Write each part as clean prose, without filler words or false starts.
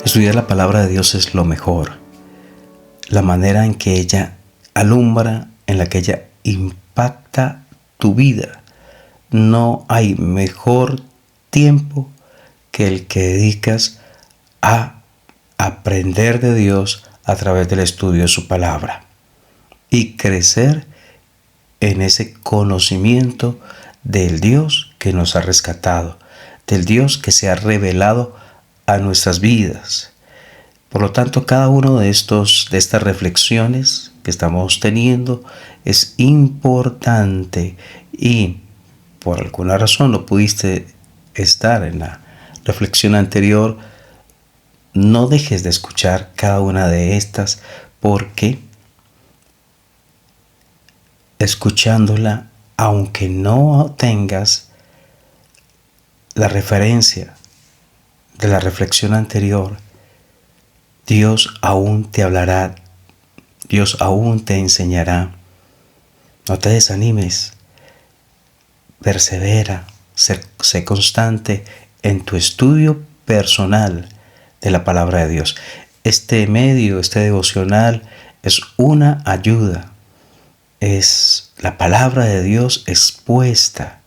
Estudiar la palabra de Dios es lo mejor. La manera en que ella alumbra, en la que ella impacta tu vida. No hay mejor tiempo que el que dedicas a aprender de Dios a través del estudio de su palabra y crecer en ese conocimiento del Dios que nos ha rescatado, del Dios que se ha revelado a nuestras vidas. Por lo tanto, cada uno de estas reflexiones que estamos teniendo es importante, y por alguna razón no pudiste estar en la reflexión anterior, no dejes de escuchar cada una de estas, porque escuchándola, aunque no tengas la referencia de la reflexión anterior, Dios aún te hablará, Dios aún te enseñará. No te desanimes, persevera, sé constante en tu estudio personal de la palabra de Dios. Este medio, este devocional, es una ayuda. Es la palabra de Dios expuesta,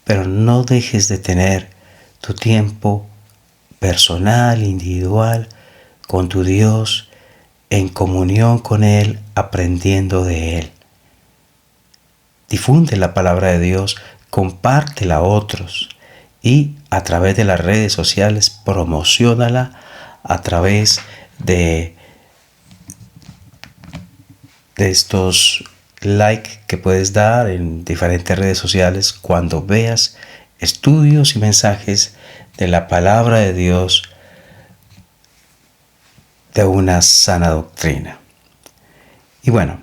pero no dejes de tener tu tiempo personal, individual, con tu Dios, en comunión con Él, aprendiendo de Él. Difunde la palabra de Dios, compártela a otros y a través de las redes sociales promociónala a través de estos like que puedes dar en diferentes redes sociales cuando veas estudios y mensajes de la palabra de Dios, de una sana doctrina. Y bueno,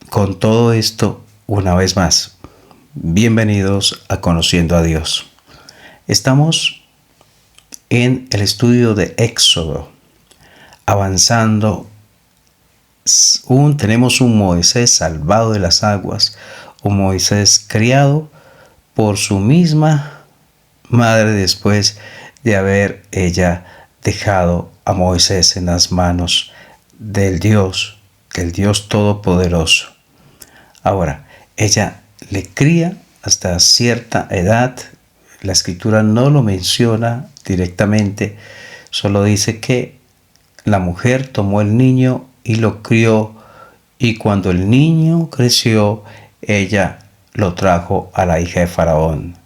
con todo esto, una vez más, bienvenidos a Conociendo a Dios. Estamos en el estudio de Éxodo, avanzando. Tenemos un Moisés salvado de las aguas, un Moisés criado por su misma madre después de haber ella dejado a Moisés en las manos del Dios Todopoderoso. Ahora, ella le cría hasta cierta edad. La escritura no lo menciona directamente, solo dice que la mujer tomó el niño y lo crió, y cuando el niño creció, ella lo trajo a la hija de Faraón.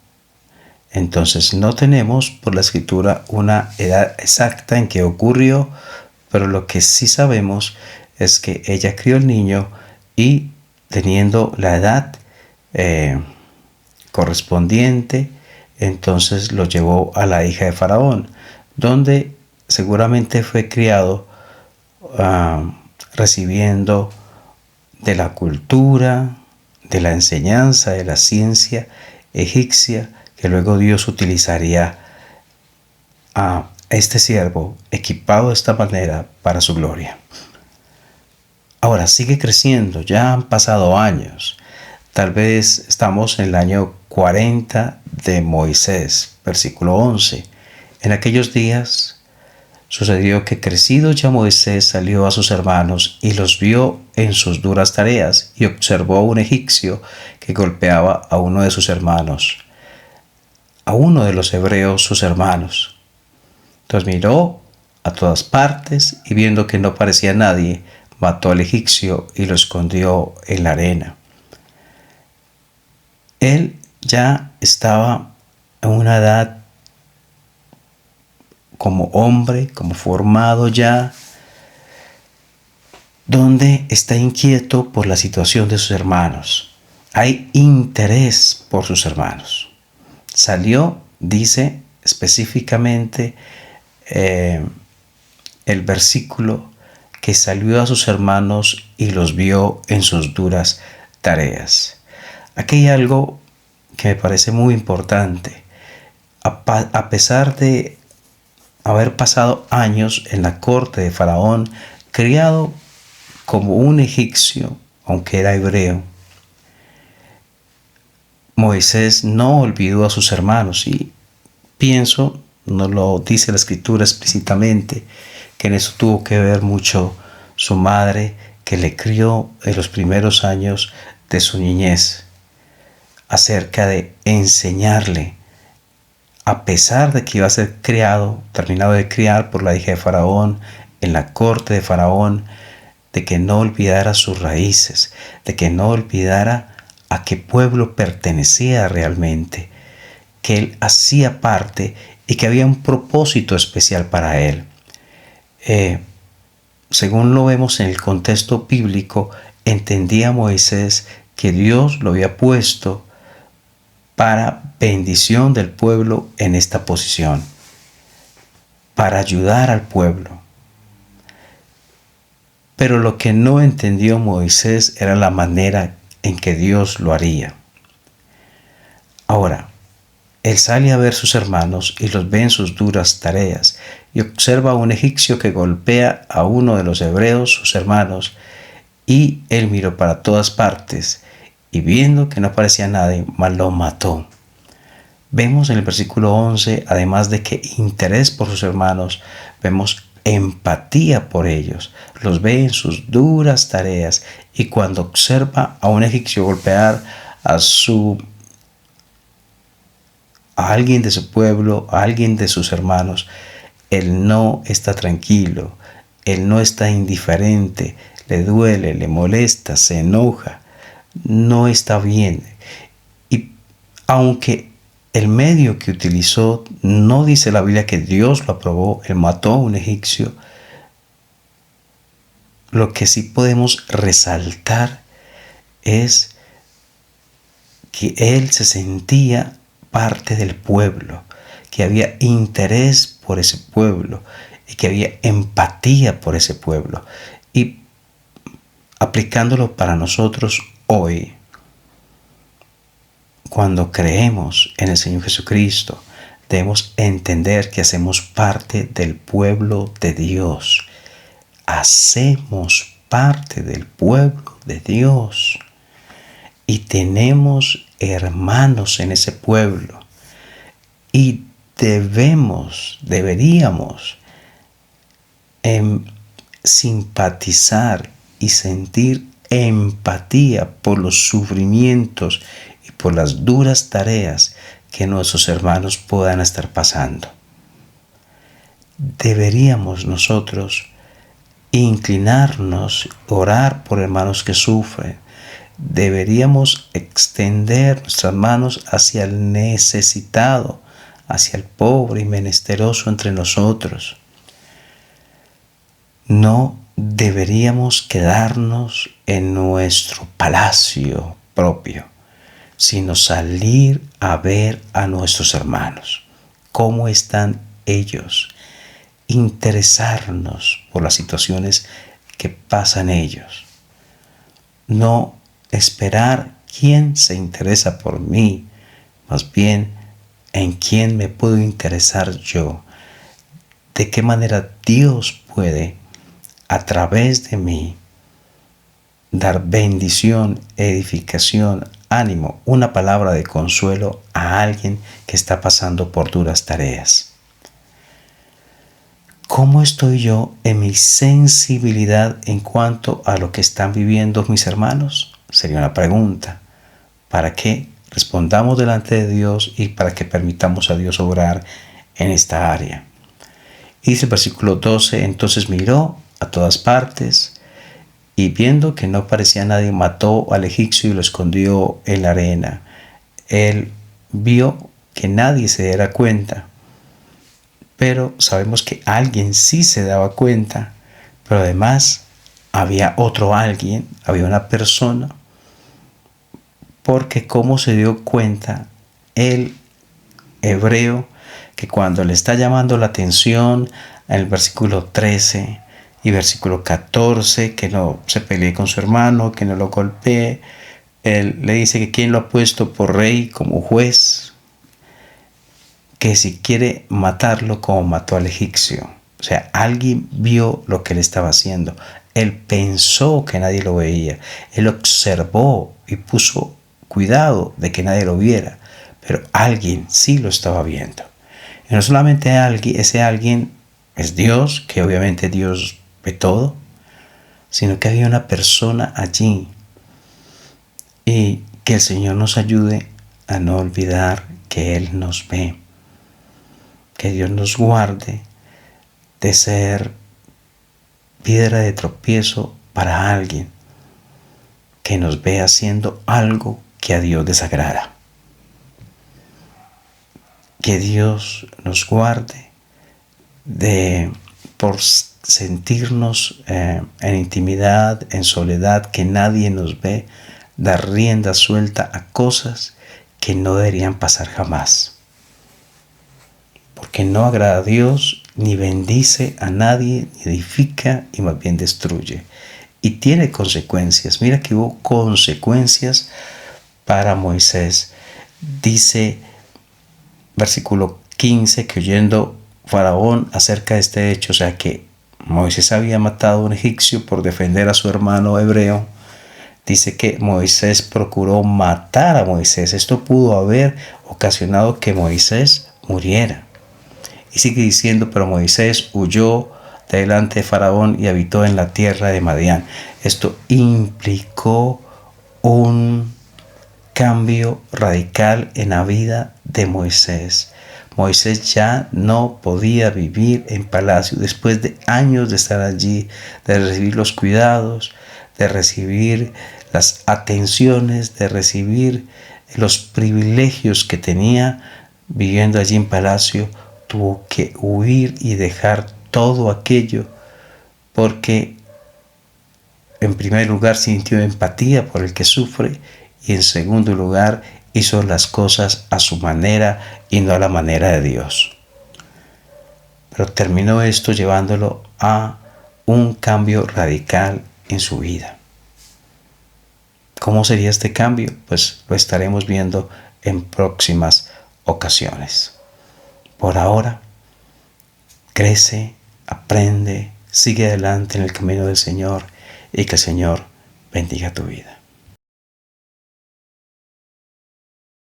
Entonces no tenemos por la escritura una edad exacta en que ocurrió, pero lo que sí sabemos es que ella crió el niño y, teniendo la edad correspondiente, entonces lo llevó a la hija de Faraón, donde seguramente fue criado recibiendo de la cultura, de la enseñanza, de la ciencia egipcia, que luego Dios utilizaría a este siervo equipado de esta manera para su gloria. Ahora sigue creciendo, ya han pasado años. Tal vez estamos en el año 40 de Moisés, versículo 11. En aquellos días sucedió que, crecido ya Moisés, salió a sus hermanos y los vio en sus duras tareas, y observó a un egipcio que golpeaba a uno de sus hermanos, a uno de los hebreos sus hermanos. Entonces miró a todas partes, y viendo que no parecía nadie, mató al egipcio y lo escondió en la arena. Él ya estaba en una edad como hombre, como formado ya, donde está inquieto por la situación de sus hermanos. Hay interés por sus hermanos. Salió, dice específicamente el versículo, que salió a sus hermanos y los vio en sus duras tareas. Aquí hay algo que me parece muy importante. A pesar de haber pasado años en la corte de Faraón, criado como un egipcio, aunque era hebreo, Moisés no olvidó a sus hermanos, y pienso, no lo dice la escritura explícitamente, que en eso tuvo que ver mucho su madre, que le crió en los primeros años de su niñez, acerca de enseñarle, a pesar de que iba a ser criado, terminado de criar por la hija de Faraón, en la corte de Faraón, de que no olvidara sus raíces, de que no olvidara a qué pueblo pertenecía realmente, que él hacía parte y que había un propósito especial para él. Según lo vemos en el contexto bíblico, entendía Moisés que Dios lo había puesto para bendición del pueblo en esta posición, para ayudar al pueblo. Pero lo que no entendió Moisés era la manera en que Dios lo haría. Ahora, él sale a ver sus hermanos y los ve en sus duras tareas y observa a un egipcio que golpea a uno de los hebreos, sus hermanos, y él miró para todas partes y viendo que no aparecía nadie, mas lo mató. Vemos en el versículo 11, además de que interés por sus hermanos, vemos empatía por ellos. Los ve en sus duras tareas y cuando observa a un egipcio golpear a alguien de su pueblo, a alguien de sus hermanos, él no está tranquilo, él no está indiferente, le duele, le molesta, se enoja, no está bien. Y aunque el medio que utilizó, no dice la Biblia que Dios lo aprobó, él mató a un egipcio, lo que sí podemos resaltar es que él se sentía parte del pueblo, que había interés por ese pueblo y que había empatía por ese pueblo. Y aplicándolo para nosotros hoy, cuando creemos en el Señor Jesucristo, debemos entender que hacemos parte del pueblo de Dios. Hacemos parte del pueblo de Dios. Y tenemos hermanos en ese pueblo. Y deberíamos simpatizar y sentir empatía por los sufrimientos y por las duras tareas que nuestros hermanos puedan estar pasando. Deberíamos nosotros inclinarnos, orar por hermanos que sufren. Deberíamos extender nuestras manos hacia el necesitado, hacia el pobre y menesteroso entre nosotros. No deberíamos quedarnos en nuestro palacio propio, sino salir a ver a nuestros hermanos. ¿Cómo están ellos? Interesarnos por las situaciones que pasan ellos. No esperar quién se interesa por mí, más bien en quién me puedo interesar yo. De qué manera Dios puede, a través de mí, dar bendición, edificación, ánimo, una palabra de consuelo a alguien que está pasando por duras tareas. ¿Cómo estoy yo en mi sensibilidad en cuanto a lo que están viviendo mis hermanos? Sería una pregunta para que respondamos delante de Dios y para que permitamos a Dios obrar en esta área. Y dice el versículo 12, entonces miró a todas partes y viendo que no parecía nadie, mató al egipcio y lo escondió en la arena. Él vio que nadie se diera cuenta, pero sabemos que alguien sí se daba cuenta, pero además había otro alguien, había una persona, porque cómo se dio cuenta el hebreo, que cuando le está llamando la atención en el versículo 13 y versículo 14, que no se pelee con su hermano, que no lo golpee, él le dice que quién lo ha puesto por rey como juez, que si quiere matarlo como mató al egipcio. O sea, alguien vio lo que él estaba haciendo. Él pensó que nadie lo veía. Él observó y puso cuidado de que nadie lo viera. Pero alguien sí lo estaba viendo. Y no solamente ese alguien es Dios, que obviamente Dios ve todo, sino que había una persona allí. Y que el Señor nos ayude a no olvidar que Él nos ve. Que Dios nos guarde de ser piedra de tropiezo para alguien que nos ve haciendo algo que a Dios desagrada. Que Dios nos guarde de por sentirnos en intimidad, en soledad, que nadie nos ve, dar rienda suelta a cosas que no deberían pasar jamás. Porque no agrada a Dios, ni bendice a nadie, ni edifica, y más bien destruye. Y tiene consecuencias. Mira que hubo consecuencias para Moisés. Dice, versículo 15, que oyendo Faraón acerca de este hecho, o sea que Moisés había matado a un egipcio por defender a su hermano hebreo, dice que Moisés procuró matar a Moisés. Esto pudo haber ocasionado que Moisés muriera. Y sigue diciendo, pero Moisés huyó delante de Faraón y habitó en la tierra de Madián. Esto implicó un cambio radical en la vida de Moisés. Moisés ya no podía vivir en palacio después de años de estar allí, de recibir los cuidados, de recibir las atenciones, de recibir los privilegios que tenía viviendo allí en palacio. Tuvo que huir y dejar todo aquello porque en primer lugar sintió empatía por el que sufre y en segundo lugar hizo las cosas a su manera y no a la manera de Dios. Pero terminó esto llevándolo a un cambio radical en su vida. ¿Cómo sería este cambio? Pues lo estaremos viendo en próximas ocasiones. Por ahora, crece, aprende, sigue adelante en el camino del Señor y que el Señor bendiga tu vida.